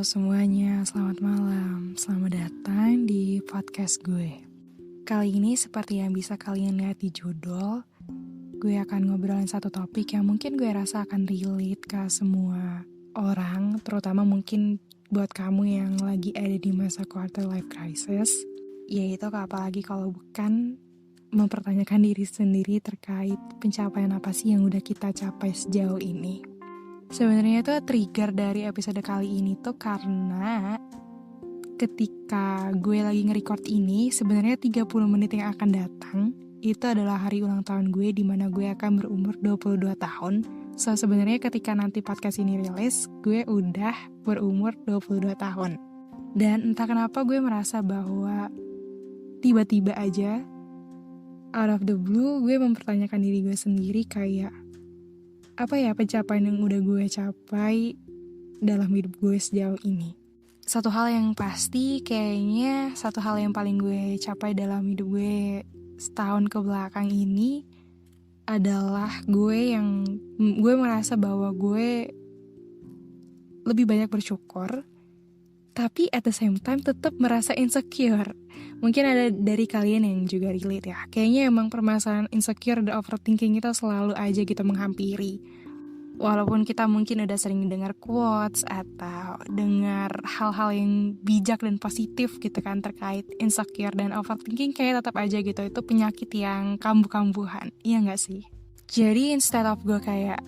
Halo semuanya, selamat malam. Selamat datang di podcast gue. Kali ini seperti yang bisa kalian lihat di judul, gue akan ngobrolin satu topik yang mungkin gue rasa akan relate ke semua orang, terutama mungkin buat kamu yang lagi ada di masa quarter life crisis, yaitu apalagi kalau bukan mempertanyakan diri sendiri terkait pencapaian apa sih yang udah kita capai sejauh ini. Sebenarnya tuh trigger dari episode kali ini tuh karena ketika gue lagi nge-record ini, sebenarnya 30 menit yang akan datang itu adalah hari ulang tahun gue, di mana gue akan berumur 22 tahun. So sebenarnya ketika nanti podcast ini rilis, gue udah berumur 22 tahun. Dan entah kenapa gue merasa bahwa tiba-tiba aja out of the blue gue mempertanyakan diri gue sendiri kayak, apa ya pencapaian yang udah gue capai dalam hidup gue sejauh ini. Satu hal yang pasti, kayaknya satu hal yang paling gue capai dalam hidup gue setahun ke belakang ini adalah gue merasa bahwa gue lebih banyak bersyukur, tapi at the same time tetap merasa insecure. Mungkin ada dari kalian yang juga relate ya. Kayaknya emang permasalahan insecure dan overthinking kita selalu aja gitu menghampiri. Walaupun kita mungkin udah sering dengar quotes atau dengar hal-hal yang bijak dan positif gitu kan terkait insecure dan overthinking, kayak tetap aja gitu itu penyakit yang kambuh-kambuhan. Iya gak sih? Jadi instead of gue kayak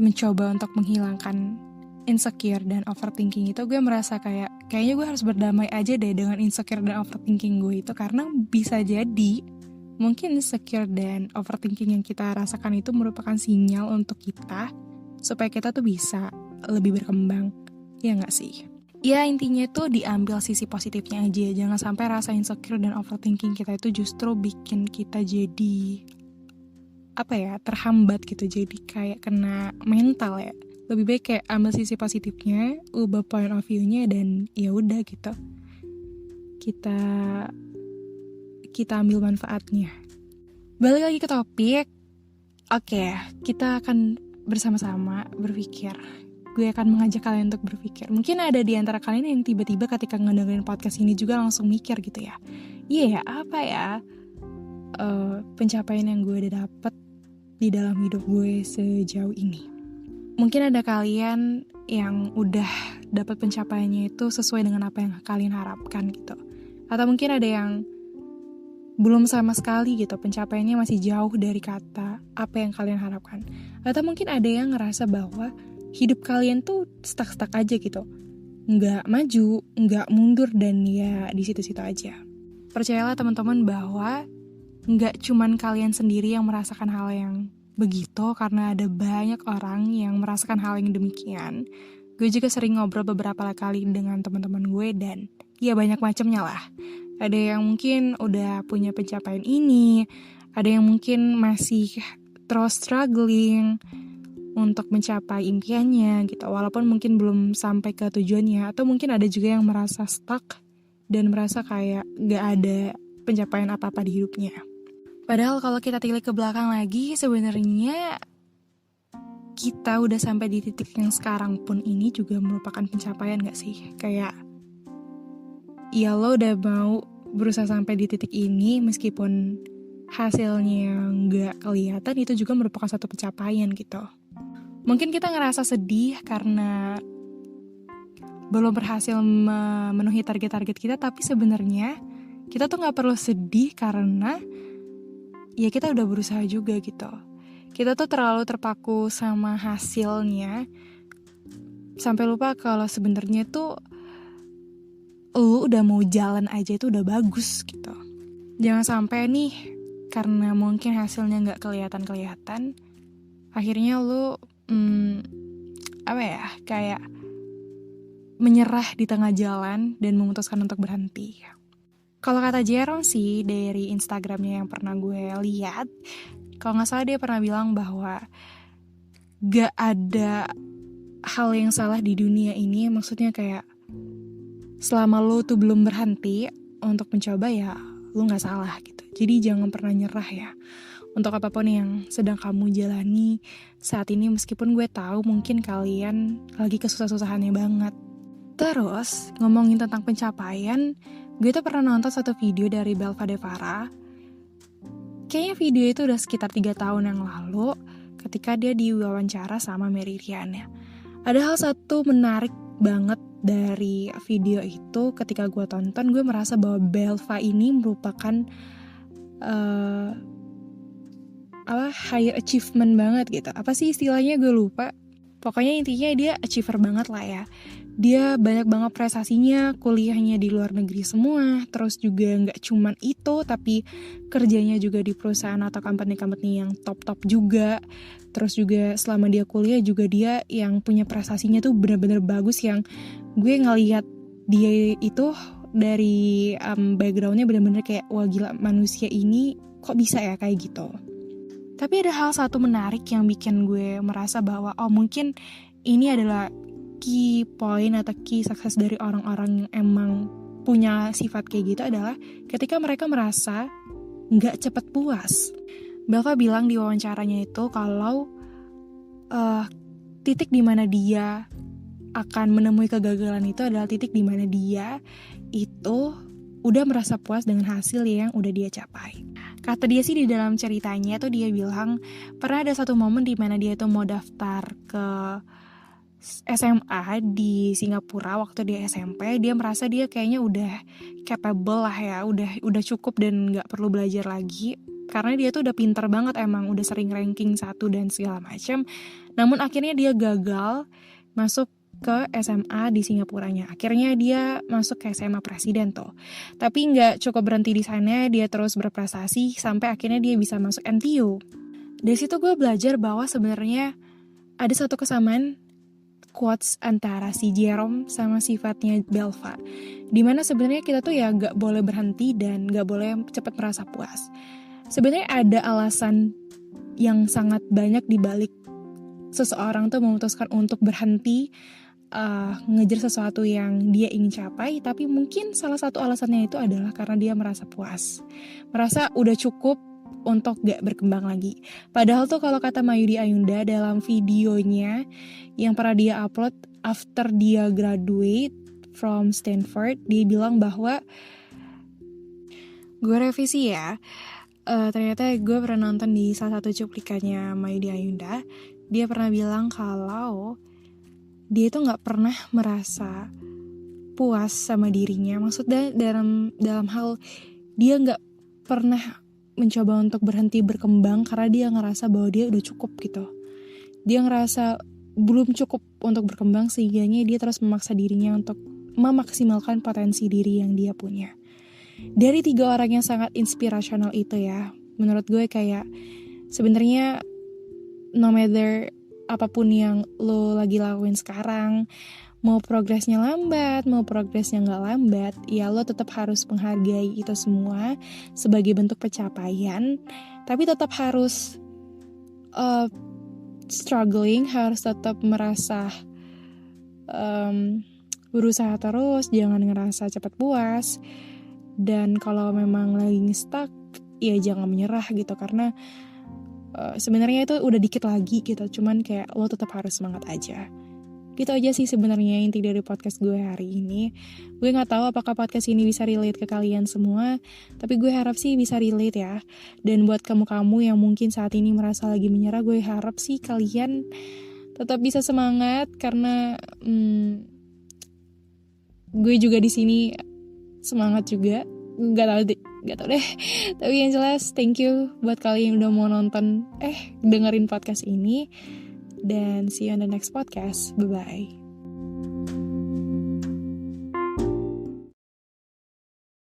mencoba untuk menghilangkan insecure dan overthinking itu, gue merasa kayaknya gue harus berdamai aja deh dengan insecure dan overthinking gue itu, karena bisa jadi mungkin insecure dan overthinking yang kita rasakan itu merupakan sinyal untuk kita supaya kita tuh bisa lebih berkembang. Ya gak sih? Ya intinya tuh diambil sisi positifnya aja. Jangan sampai rasa insecure dan overthinking kita itu justru bikin kita jadi terhambat gitu, jadi kayak kena mental ya. Lebih baik kayak ambil sisi positifnya, ubah point of view-nya, dan ya udah gitu. Kita ambil manfaatnya. Balik lagi ke topik. Oke, kita akan bersama-sama berpikir. Gue akan mengajak kalian untuk berpikir. Mungkin ada di antara kalian yang tiba-tiba ketika ngedengerin podcast ini juga langsung mikir gitu ya. Iya ya, apa ya pencapaian yang gue udah dapet di dalam hidup gue sejauh ini. Mungkin ada kalian yang udah dapat pencapaiannya itu sesuai dengan apa yang kalian harapkan gitu. Atau mungkin ada yang belum sama sekali gitu, pencapaiannya masih jauh dari kata apa yang kalian harapkan. Atau mungkin ada yang ngerasa bahwa hidup kalian tuh stuck aja gitu. Nggak maju, nggak mundur, dan ya di situ-situ aja. Percayalah teman-teman bahwa nggak cuman kalian sendiri yang merasakan hal yang begitu, karena ada banyak orang yang merasakan hal yang demikian. Gue juga sering ngobrol beberapa kali dengan teman-teman gue, dan ya banyak macamnya lah. Ada yang mungkin udah punya pencapaian ini, ada yang mungkin masih terus struggling untuk mencapai impiannya gitu, walaupun mungkin belum sampai ke tujuannya. Atau mungkin ada juga yang merasa stuck dan merasa kayak gak ada pencapaian apa-apa di hidupnya. Padahal kalau kita tilik ke belakang lagi, sebenarnya kita udah sampai di titik yang sekarang pun ini juga merupakan pencapaian gak sih? Kayak, ya lo udah mau berusaha sampai di titik ini meskipun hasilnya gak kelihatan, itu juga merupakan satu pencapaian gitu. Mungkin kita ngerasa sedih karena belum berhasil memenuhi target-target kita, tapi sebenarnya kita tuh gak perlu sedih karena ya kita udah berusaha juga gitu. Kita tuh terlalu terpaku sama hasilnya sampai lupa kalau sebenarnya tuh lu udah mau jalan aja itu udah bagus gitu. Jangan sampai nih karena mungkin hasilnya nggak kelihatan, akhirnya lu kayak menyerah di tengah jalan dan memutuskan untuk berhenti. Kalau kata Jerome sih dari Instagramnya yang pernah gue lihat, kalau gak salah dia pernah bilang bahwa gak ada hal yang salah di dunia ini. Maksudnya kayak selama lo tuh belum berhenti untuk mencoba, ya lo gak salah gitu. Jadi jangan pernah nyerah ya untuk apapun yang sedang kamu jalani saat ini, meskipun gue tahu mungkin kalian lagi kesusah-susahannya banget. Terus, ngomongin tentang pencapaian, gue tuh pernah nonton satu video dari Belva Devara. Kayaknya video itu udah sekitar 3 tahun yang lalu, ketika dia diwawancara sama Mary Riana. Ada hal satu menarik banget dari video itu. Ketika gue tonton, gue merasa bahwa Belva ini merupakan higher achievement banget gitu. Apa sih istilahnya, gue lupa. Pokoknya intinya dia achiever banget lah ya. Dia banyak banget prestasinya, kuliahnya di luar negeri semua, terus juga gak cuman itu, tapi kerjanya juga di perusahaan atau company-company yang top-top juga. Terus juga selama dia kuliah juga dia yang punya prestasinya tuh benar-benar bagus, yang gue ngelihat dia itu dari backgroundnya benar-benar kayak, wah gila, manusia ini kok bisa ya kayak gitu. Tapi ada hal satu menarik yang bikin gue merasa bahwa mungkin ini adalah key point atau key sukses dari orang-orang yang emang punya sifat kayak gitu, adalah ketika mereka merasa gak cepat puas. Belva bilang di wawancaranya itu kalau titik dimana dia akan menemui kegagalan itu adalah titik dimana dia itu udah merasa puas dengan hasil yang udah dia capai. Kata dia sih di dalam ceritanya tuh dia bilang pernah ada satu momen di mana dia tuh mau daftar ke SMA di Singapura. Waktu dia SMP, dia merasa dia kayaknya udah capable lah ya, udah cukup dan nggak perlu belajar lagi, karena dia tuh udah pinter banget, emang udah sering ranking 1 dan segala macam. Namun akhirnya dia gagal masuk ke SMA di Singapuranya. Akhirnya dia masuk ke SMA Presiden tuh. Tapi nggak cukup berhenti di sana, dia terus berprestasi sampai akhirnya dia bisa masuk NTU. Dari situ gue belajar bahwa sebenarnya ada satu kesamaan quotes antara si Jerome sama sifatnya Belva, dimana sebenarnya kita tuh ya nggak boleh berhenti dan nggak boleh cepat merasa puas. Sebenarnya ada alasan yang sangat banyak dibalik seseorang tuh memutuskan untuk berhenti ngejar sesuatu yang dia ingin capai, tapi mungkin salah satu alasannya itu adalah karena dia merasa puas, merasa udah cukup untuk gak berkembang lagi. Padahal tuh kalau kata Mayudi Ayunda dalam videonya yang pernah dia upload after dia graduate from Stanford, dia bilang bahwa, gue revisi ya, ternyata gue pernah nonton di salah satu cuplikannya Mayudi Ayunda. Dia pernah bilang kalau dia itu gak pernah merasa puas sama dirinya. Maksudnya dalam hal dia gak pernah mencoba untuk berhenti berkembang karena dia ngerasa bahwa dia udah cukup gitu. Dia ngerasa belum cukup untuk berkembang, sehingga dia terus memaksa dirinya untuk memaksimalkan potensi diri yang dia punya. Dari 3 orang yang sangat inspirasional itu ya, menurut gue kayak sebenarnya no matter apapun yang lo lagi lakuin sekarang, mau progresnya lambat, mau progresnya gak lambat, ya lo tetap harus menghargai itu semua sebagai bentuk pencapaian. Tapi tetap harus struggling, harus tetap merasa berusaha terus, jangan ngerasa cepat puas. Dan kalau memang lagi stuck, ya jangan menyerah gitu, karena sebenarnya itu udah dikit lagi gitu, cuman kayak lo tetap harus semangat aja. Gitu aja sih sebenarnya inti dari podcast gue hari ini. Gue gak tahu apakah podcast ini bisa relate ke kalian semua, tapi gue harap sih bisa relate ya. Dan buat kamu-kamu yang mungkin saat ini merasa lagi menyerah, gue harap sih kalian tetap bisa semangat, karena gue juga di sini semangat juga. Gak tau deh. Tapi yang jelas thank you buat kalian yang udah mau dengerin podcast ini. Dan see you on the next podcast. Bye-bye.